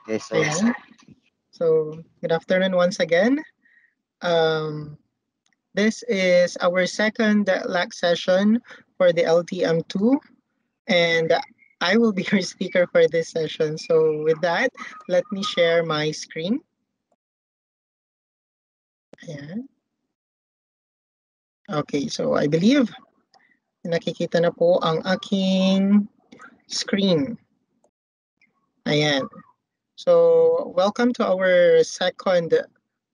Yes, sir. Ayan. So, good afternoon once again. This is our second LAC session for the LDM2, and I will be your speaker for this session. So, with that, let me share my screen. Ayan. Okay, so I believe nakikita na po ang aking screen. Ayan. So, welcome to our second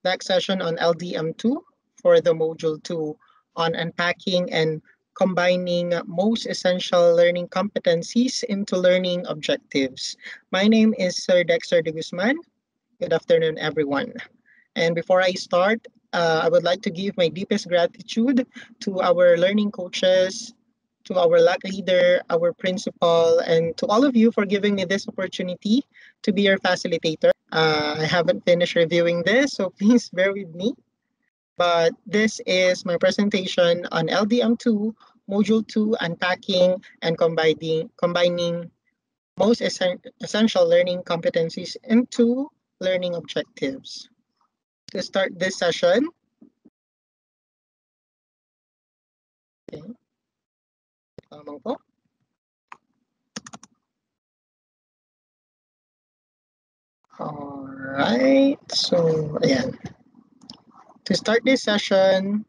LAC session on LDM2 for the Module 2 on unpacking and combining most essential learning competencies into learning objectives. My name is Sir Dexter de Guzman. Good afternoon, everyone. And before I start, I would like to give my deepest gratitude to our learning coaches, to our LAC leader, our principal, and to all of you for giving me this opportunity to be your facilitator. I haven't finished reviewing this, so please bear with me. But this is my presentation on LDM2, Module 2, Unpacking and combining most essential learning competencies into learning objectives. To start this session, okay, lamang po. All right, so ayan. To start this session,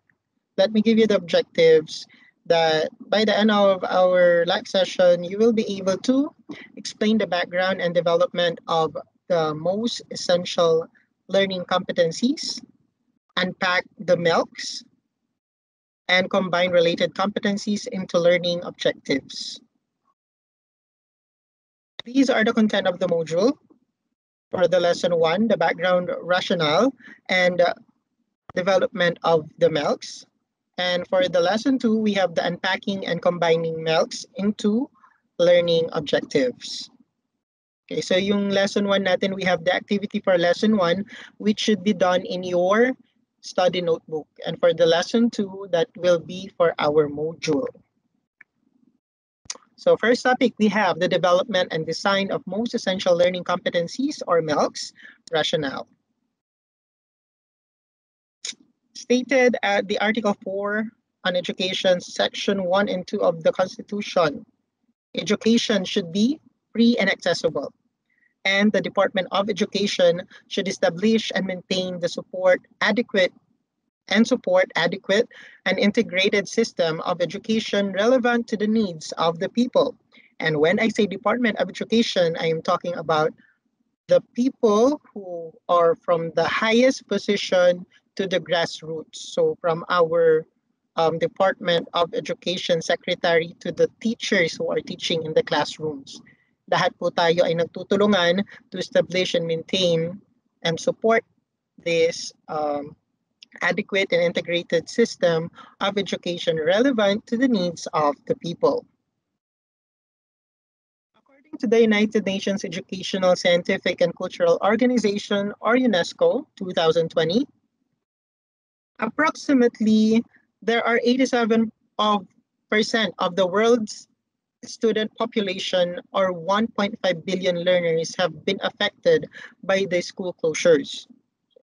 let me give you the objectives that by the end of our LAC session, you will be able to explain the background and development of the most essential learning competencies, unpack the MELCs, and combine related competencies into learning objectives. These are the content of the module. For the lesson 1, the background rationale and development of the MELCs. And for the lesson 2, we have the unpacking and combining MELCs into learning objectives. Okay, so yung lesson 1 natin, we have the activity for lesson 1, which should be done in your study notebook. And for the lesson 2, that will be for our module. So first topic, we have the development and design of most essential learning competencies, or MELCs, rationale. Stated at the Article 4 on Education, Section 1 and 2 of the Constitution, education should be free and accessible, and the Department of Education should establish and maintain the adequate and integrated system of education relevant to the needs of the people. And when I say Department of Education, I am talking about the people who are from the highest position to the grassroots. So from our Department of Education Secretary to the teachers who are teaching in the classrooms. Lahat po tayo ay nagtutulungan to establish and maintain and support this adequate and integrated system of education relevant to the needs of the people. According to the United Nations Educational, Scientific, and Cultural Organization, or UNESCO, 2020, approximately there are 87% of the world's student population, or 1.5 billion learners, have been affected by the school closures.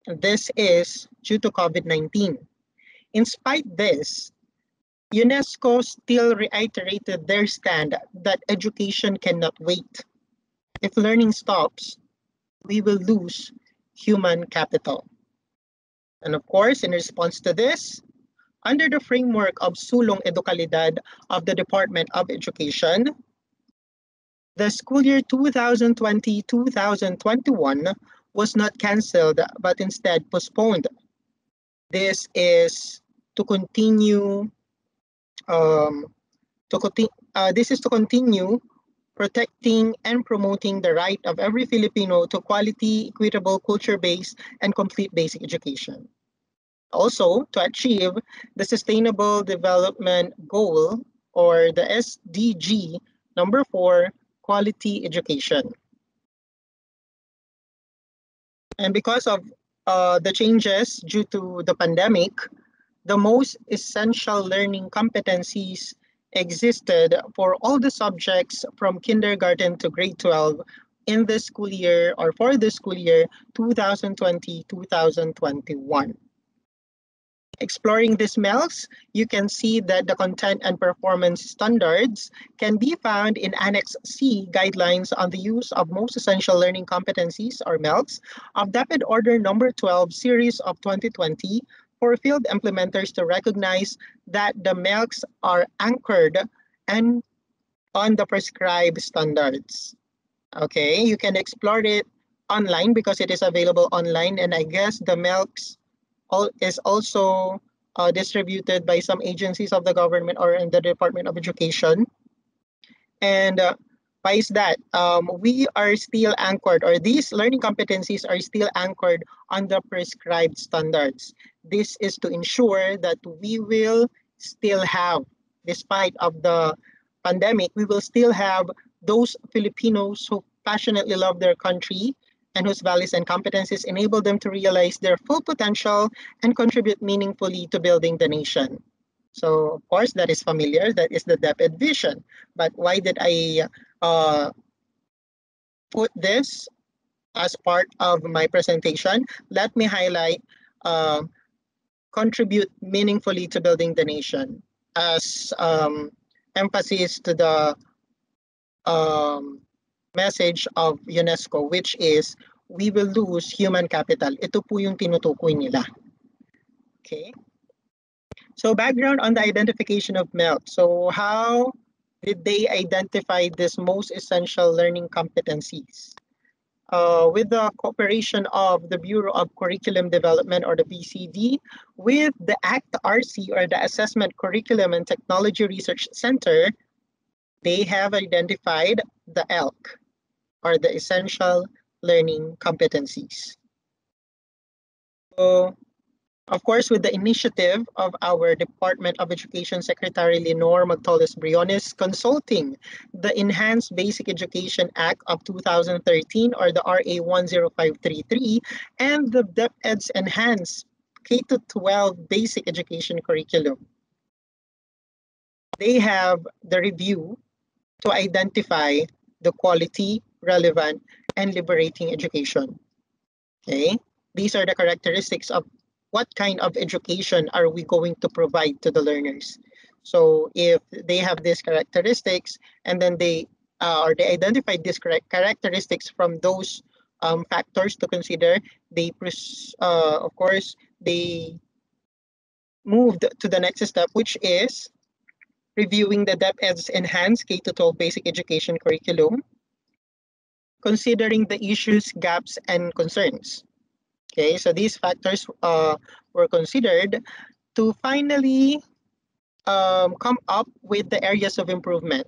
This is due to COVID-19. In spite of this, UNESCO still reiterated their stand that education cannot wait. If learning stops, we will lose human capital. And of course, in response to this, under the framework of Sulong Edukalidad of the Department of Education, the school year 2020-2021 was not canceled, but instead postponed. This is to continue protecting and promoting the right of every Filipino to quality, equitable, culture-based, and complete basic education. Also, to achieve the Sustainable Development Goal, or the SDG number 4, quality education. And because of the changes due to the pandemic, the most essential learning competencies existed for all the subjects from kindergarten to grade 12 in the school year or for the school year 2020-2021. Exploring these MELCs, you can see that the content and performance standards can be found in Annex C guidelines on the use of most essential learning competencies or MELCs of DepEd Order number 12 series of 2020 for field implementers to recognize that the MELCs are anchored and on the prescribed standards. Okay, you can explore it online because it is available online, and I guess the MELCs is also distributed by some agencies of the government or in the Department of Education. And why is that? We are still anchored, or these learning competencies are still anchored on the prescribed standards. This is to ensure that we will still have, despite of the pandemic, we will still have those Filipinos who passionately love their country and whose values and competencies enable them to realize their full potential and contribute meaningfully to building the nation. So, of course, that is familiar. That is the DepEd vision. But why did I put this as part of my presentation? Let me highlight contribute meaningfully to building the nation as emphasis to the message of UNESCO, which is we will lose human capital. Ito po yung tinutukoy nila. Okay. So background on the identification of MELC. So how did they identify this most essential learning competencies? With the cooperation of the Bureau of Curriculum Development, or the BCD, with the ACT-RC, or the Assessment Curriculum and Technology Research Center, they have identified the ELC, or the Essential Learning Competencies. So, of course, with the initiative of our Department of Education Secretary Lenore Magtoles-Briones, consulting the Enhanced Basic Education Act of 2013, or the RA 10533, and the DepEd's Enhanced K12 Basic Education Curriculum. They have the review to identify the quality, relevant, and liberating education. Okay, these are the characteristics of what kind of education are we going to provide to the learners. So if they have these characteristics, and then they identified these characteristics from those factors to consider, they of course they moved to the next step, which is reviewing the DepEd's Enhanced K-12 Basic Education Curriculum, considering the issues, gaps, and concerns. Okay, so these factors were considered to finally come up with the areas of improvement,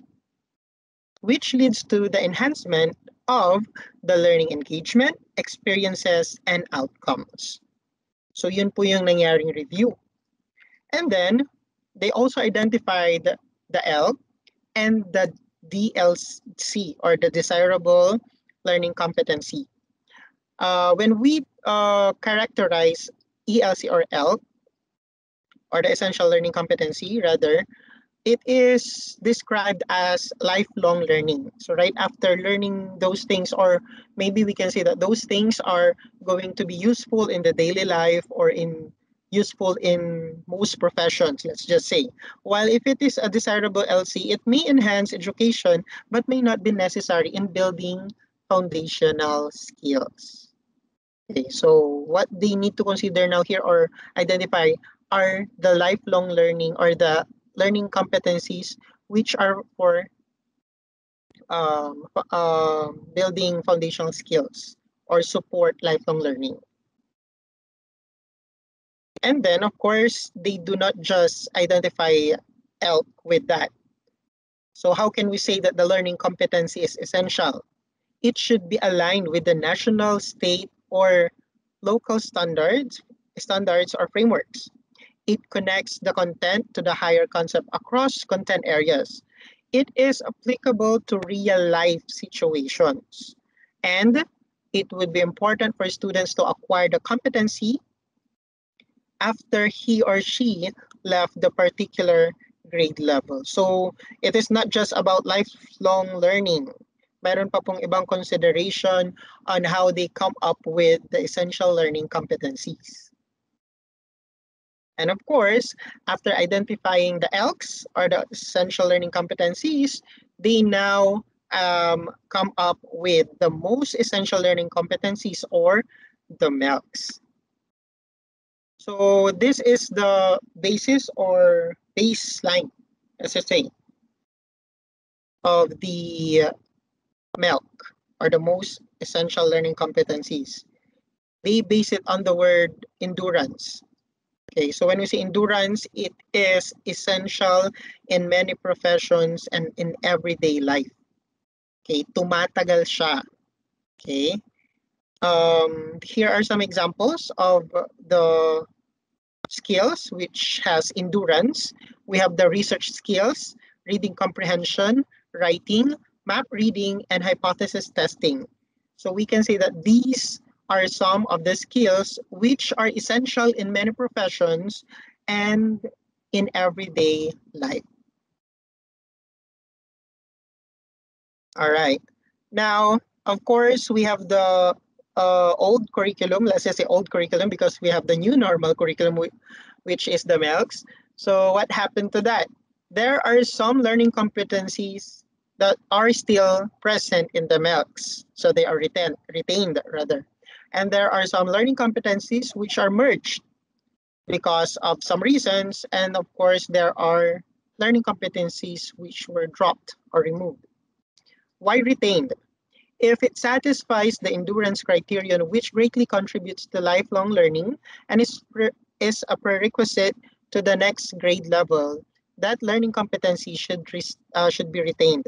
which leads to the enhancement of the learning engagement, experiences, and outcomes. So yun po yung nangyaring review. And then they also identified the ELC and the DLC, or the Desirable Learning Competency. When we characterize ELC or ELC, or the Essential Learning Competency, rather, it is described as lifelong learning. So right after learning those things, or maybe we can say that those things are going to be useful in the daily life or useful in most professions, let's just say. While if it is a desirable LC, it may enhance education, but may not be necessary in building foundational skills. Okay, so what they need to consider now here or identify are the lifelong learning, or the learning competencies which are for building foundational skills or support lifelong learning. And then, of course, they do not just identify ELC with that. So how can we say that the learning competency is essential? It should be aligned with the national, state, or local standards or frameworks. It connects the content to the higher concept across content areas. It is applicable to real life situations. And it would be important for students to acquire the competency after he or she left the particular grade level. So it is not just about lifelong learning. meron pa pong ibang consideration on how they come up with the essential learning competencies. And of course, after identifying the ELCs or the essential learning competencies, they now come up with the most essential learning competencies or the MELCs. So this is the basis or baseline, as I say, of the MELC or the most essential learning competencies. They base it on the word endurance. Okay, so when we say endurance, it is essential in many professions and in everyday life. Okay, tumatagal siya. Okay, here are some examples of the skills which has endurance. We have the research skills, reading comprehension, writing, map reading, and hypothesis testing. So we can say that these are some of the skills which are essential in many professions and in everyday life. All right. Now, of course, we have the old curriculum. Let's just say old curriculum because we have the new normal curriculum, which is the MELCs. So what happened to that? There are some learning competencies that are still present in the MELCs. So they are retained rather. And there are some learning competencies which are merged because of some reasons. And of course, there are learning competencies which were dropped or removed. Why retained? If it satisfies the endurance criterion, which greatly contributes to lifelong learning and is a prerequisite to the next grade level, that learning competency should be retained.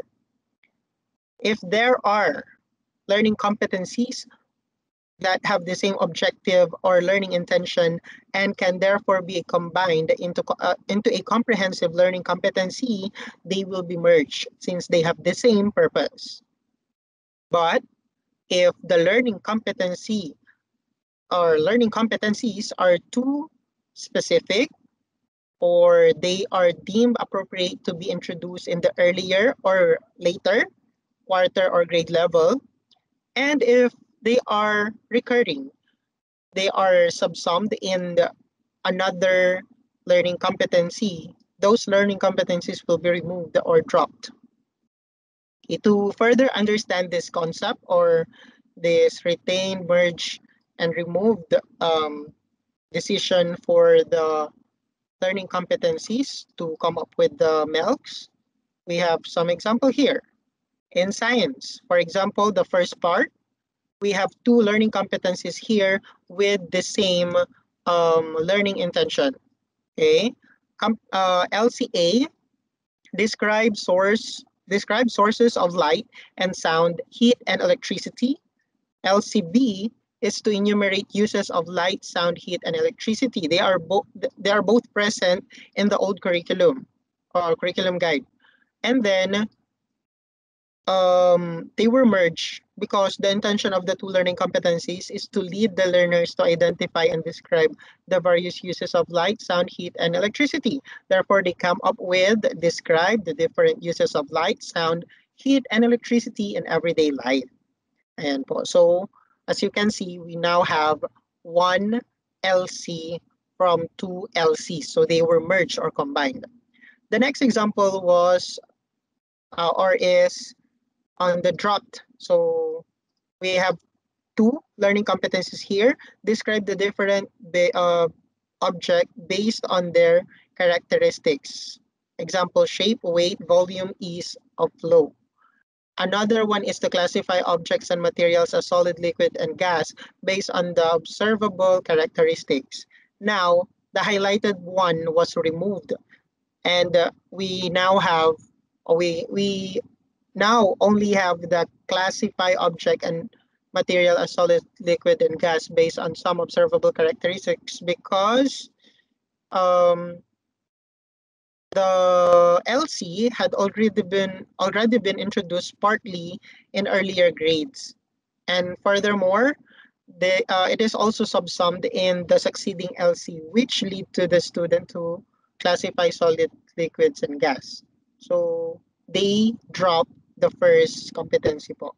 If there are learning competencies that have the same objective or learning intention and can therefore be combined into a comprehensive learning competency, they will be merged since they have the same purpose. But if the learning competency or learning competencies are too specific or they are deemed appropriate to be introduced in the earlier or later quarter or grade level, and if they are recurring, they are subsumed in another learning competency, those learning competencies will be removed or dropped. Okay, to further understand this concept or this retain, merge, and remove the decision for the learning competencies to come up with the MELCs, we have some example here. In science, for example, the first part, we have two learning competencies here with the same learning intention. Okay, LCA describes sources of light and sound, heat and electricity. LCB is to enumerate uses of light, sound, heat, and electricity. They are both present in the old curriculum or curriculum guide. And then they were merged because the intention of the two learning competencies is to lead the learners to identify and describe the various uses of light, sound, heat, and electricity. Therefore, they come up with describe the different uses of light, sound, heat, and electricity in everyday life. Ayan po. So, as you can see, we now have one LC from two LCs. So they were merged or combined. The next example was or is on the dropped. So we have two learning competencies here. Describe the different object based on their characteristics. Example, shape, weight, volume, ease of flow. Another one is to classify objects and materials as solid, liquid, and gas based on the observable characteristics. Now, the highlighted one was removed, and we now have, we now only have the classify object and material as solid, liquid, and gas based on some observable characteristics because the LC had already been introduced partly in earlier grades, and furthermore, it is also subsumed in the succeeding LC, which lead to the student to classify solid, liquids, and gas. So they drop the first competency po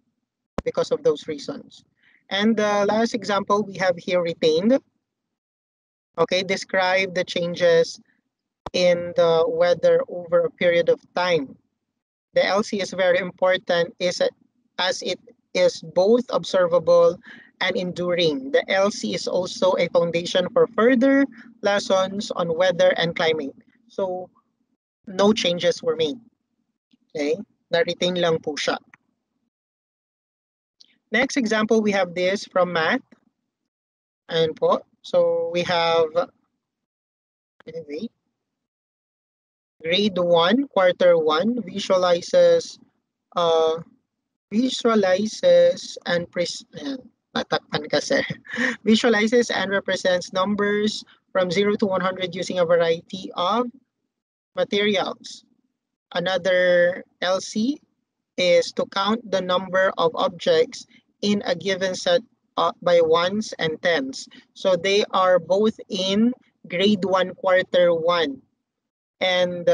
because of those reasons. And the last example we have here, retained. Okay, describe the changes in the weather over a period of time. The LC is very important as it is both observable and enduring. The LC is also a foundation for further lessons on weather and climate. So no changes were made. Okay, na-retain lang po siya. Next example, we have this from math. Ayan po. So we have grade 1, quarter 1 visualizes and matakpan kasi. Visualizes and represents numbers from 0 to 100 using a variety of materials. Another LC is to count the number of objects in a given set by ones and tens. So they are both in grade 1, quarter 1. And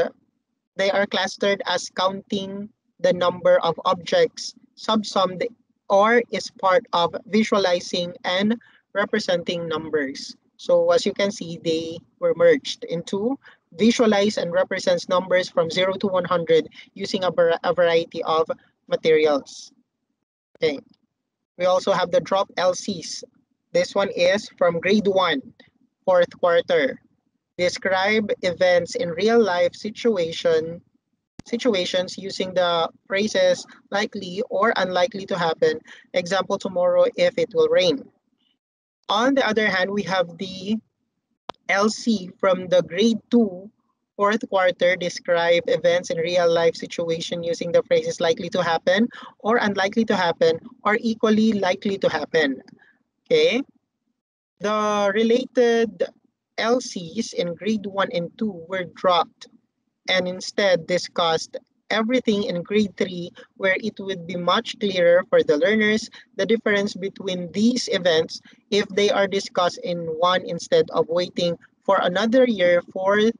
they are clustered as counting the number of objects, subsummed, or is part of visualizing and representing numbers. So as you can see, they were merged into visualize and represents numbers from 0 to 100 using a variety of materials. Okay. We also have the drop LCs. This one is from grade 1, fourth quarter. Describe events in real life situations using the phrases likely or unlikely to happen. Example, tomorrow if it will rain. On the other hand, we have the LC from the grade 2, fourth quarter. Describe events in real life situation using the phrases likely to happen or unlikely to happen or equally likely to happen. Okay. The related LCs in grade 1 and 2 were dropped and instead discussed everything in grade 3, where it would be much clearer for the learners the difference between these events if they are discussed in one instead of waiting for another year for it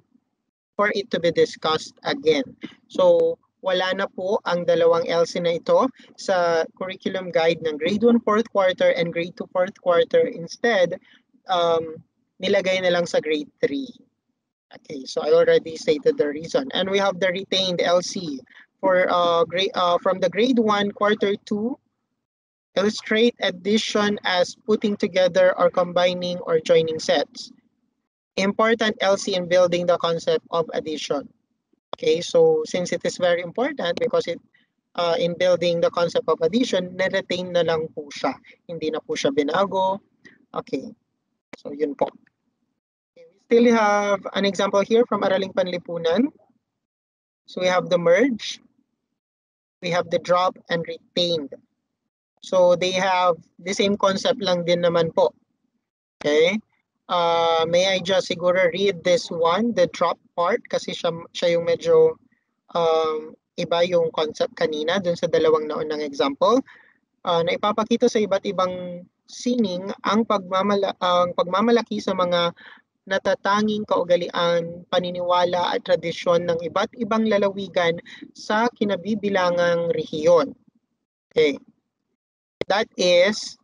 to be discussed again. So wala na po ang dalawang LC na ito sa curriculum guide ng grade 1 fourth quarter and grade 2 fourth quarter. Instead, nilagay na lang sa grade 3. Okay, so I already stated the reason. And we have the retained LC for from the grade 1 quarter 2. Illustrate addition as putting together or combining or joining sets. Important LC in building the concept of addition. Okay, so since it is very important because it in building the concept of addition, na-retain na lang po siya. Hindi na po siya binago. Okay, so yun po. Okay, we still have an example here from Araling Panlipunan. So we have the merge, we have the drop and retained. So they have the same concept lang din naman po. Okay. May I just siguro read this one, the drop part, kasi siya yung medyo iba yung concept kanina dun sa dalawang naunang example. Na ipapakita sa iba't ibang sining ang pagmamalaki sa mga natatanging kaugalian, paniniwala at tradisyon ng iba't ibang lalawigan sa kinabibilangang rehiyon. Okay. That is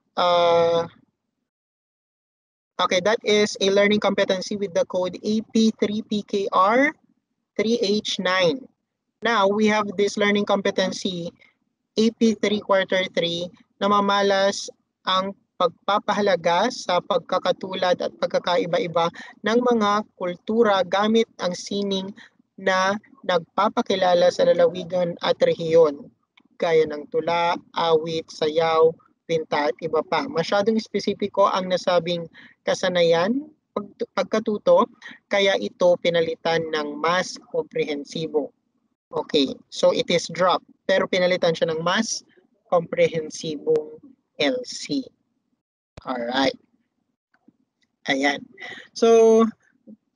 that is a learning competency with the code AP3PKR 3H9. Now we have this learning competency AP3 quarter 3 na mamalas ang pagpapahalaga sa pagkakatulad at pagkakaiba-iba ng mga kultura gamit ang sining na nagpapakilala sa lalawigan at rehiyon, gaya ng tula, awit, sayaw, pinta at iba pa. Masyadong espesipiko ang nasabing kasanayan, pagkatuto, kaya ito pinalitan ng mas komprehensibo. Okay, so it is drop, pero pinalitan siya ng mas komprehensibong LC. Alright. Ayan. So,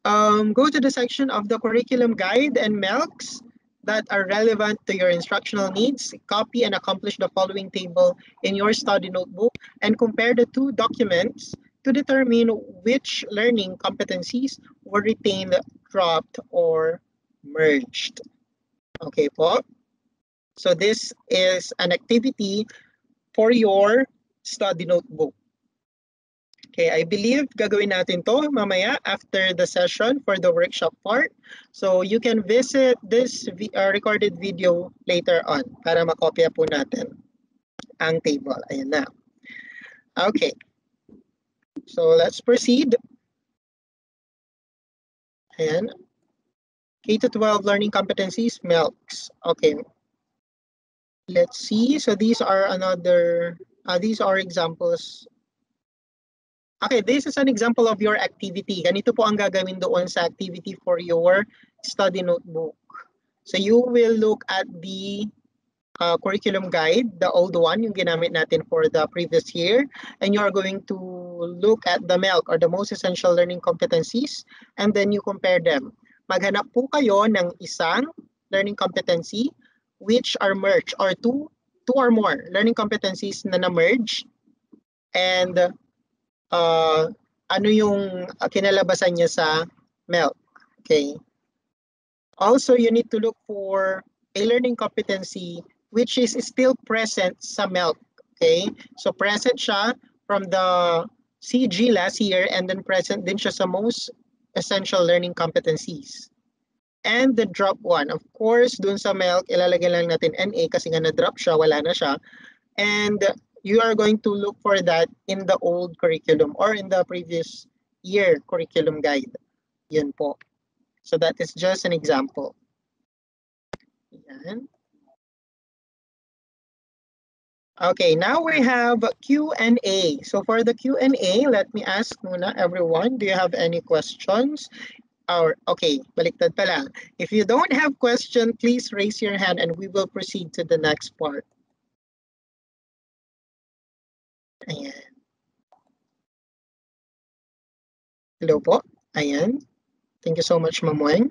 go to the section of the curriculum guide and MELCs that are relevant to your instructional needs. Copy and accomplish the following table in your study notebook and compare the two documents to determine which learning competencies were retained, dropped, or merged. Okay po. So this is an activity for your study notebook. Okay, I believe gagawin natin to mamaya after the session for the workshop part. So you can visit this recorded video later on para makopya po natin ang table. Ayan na. Okay, so let's proceed. Ayan. K12 Learning Competencies, MELCs. Okay, let's see. So these are these are examples. Okay, this is an example of your activity. Ganito po ang gagawin doon sa activity for your study notebook. So you will look at the curriculum guide, the old one, yung ginamit natin for the previous year, and you are going to look at the MELC or the most essential learning competencies, and then you compare them. Maghanap po kayo ng isang learning competency which are merged, or two or more learning competencies na na-merge, and ano yung kinalabasan niya sa MELC. Okay. Also, you need to look for a learning competency which is still present sa MELC. Okay. So present siya from the CG last year, and then present din siya sa most essential learning competencies. And the drop one, of course, dun sa MELC, ilalagay lang natin NA kasi nga na-drop siya, wala na siya. And you are going to look for that in the old curriculum or in the previous year curriculum guide. Yun po. So that is just an example. Yan. Okay, now we have Q&A. So for the Q&A, let me ask muna everyone, do you have any questions? Or okay, baliktad pala. If you don't have question, please raise your hand and we will proceed to the next part. Ayan. Hello po. Ayan. Thank you so much, Mamoy.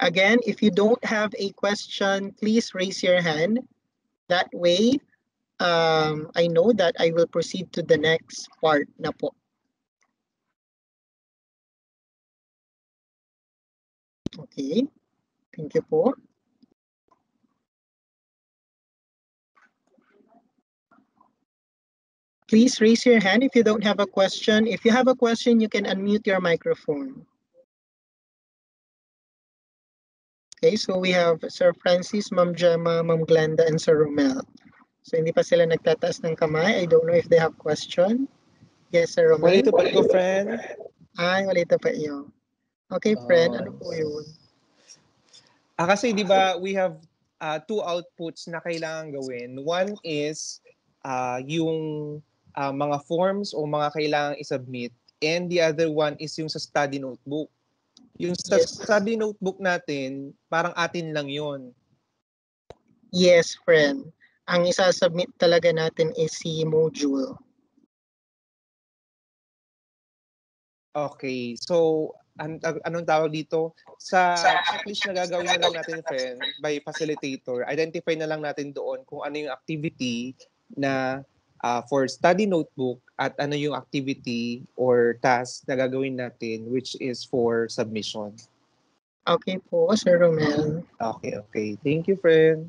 Again, if you don't have a question, please raise your hand. That way, I know that I will proceed to the next part na po. Okay. Thank you po. Please raise your hand if you don't have a question. If you have a question, you can unmute your microphone. Okay, so we have Sir Francis, Ma'am Gemma, Ma'am Glenda, and Sir Romel. So hindi pa sila nagtataas ng kamay. I don't know if they have question. Yes, Sir Romel. Walito pa ko, friend. Ay, walito pa iyo. Okay, friend, ano po yun? Kasi di ba we have two outputs na kailangan gawin. One is yung mga forms o mga kailangan isubmit, and the other one is yung sa study notebook. Yung sa study notebook natin, parang atin lang yun. Yes, friend. Ang isa-submit talaga natin is si module. Okay, so anong tawag dito? Sa checklist na gagawin na lang natin, friend, by facilitator, identify na lang natin doon kung ano yung activity na for study notebook at ano yung activity or task na gagawin natin which is for submission. Okay po, Sir Romel. Okay. Thank you, friend.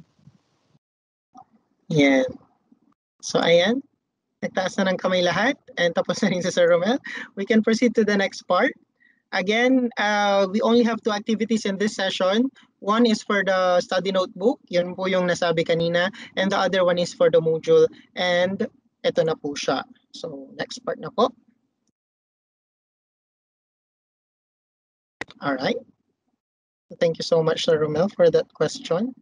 Yan. So, ayan. Nagtaas na ng kamay lahat and tapos na rin si Sir Romel. We can proceed to the next part. Again, we only have two activities in this session. One is for the study notebook. Yun po yung nasabi kanina. And the other one is for the module. And ito na po siya. So, next part na po. All right. Thank you so much, Sir Romel, for that question.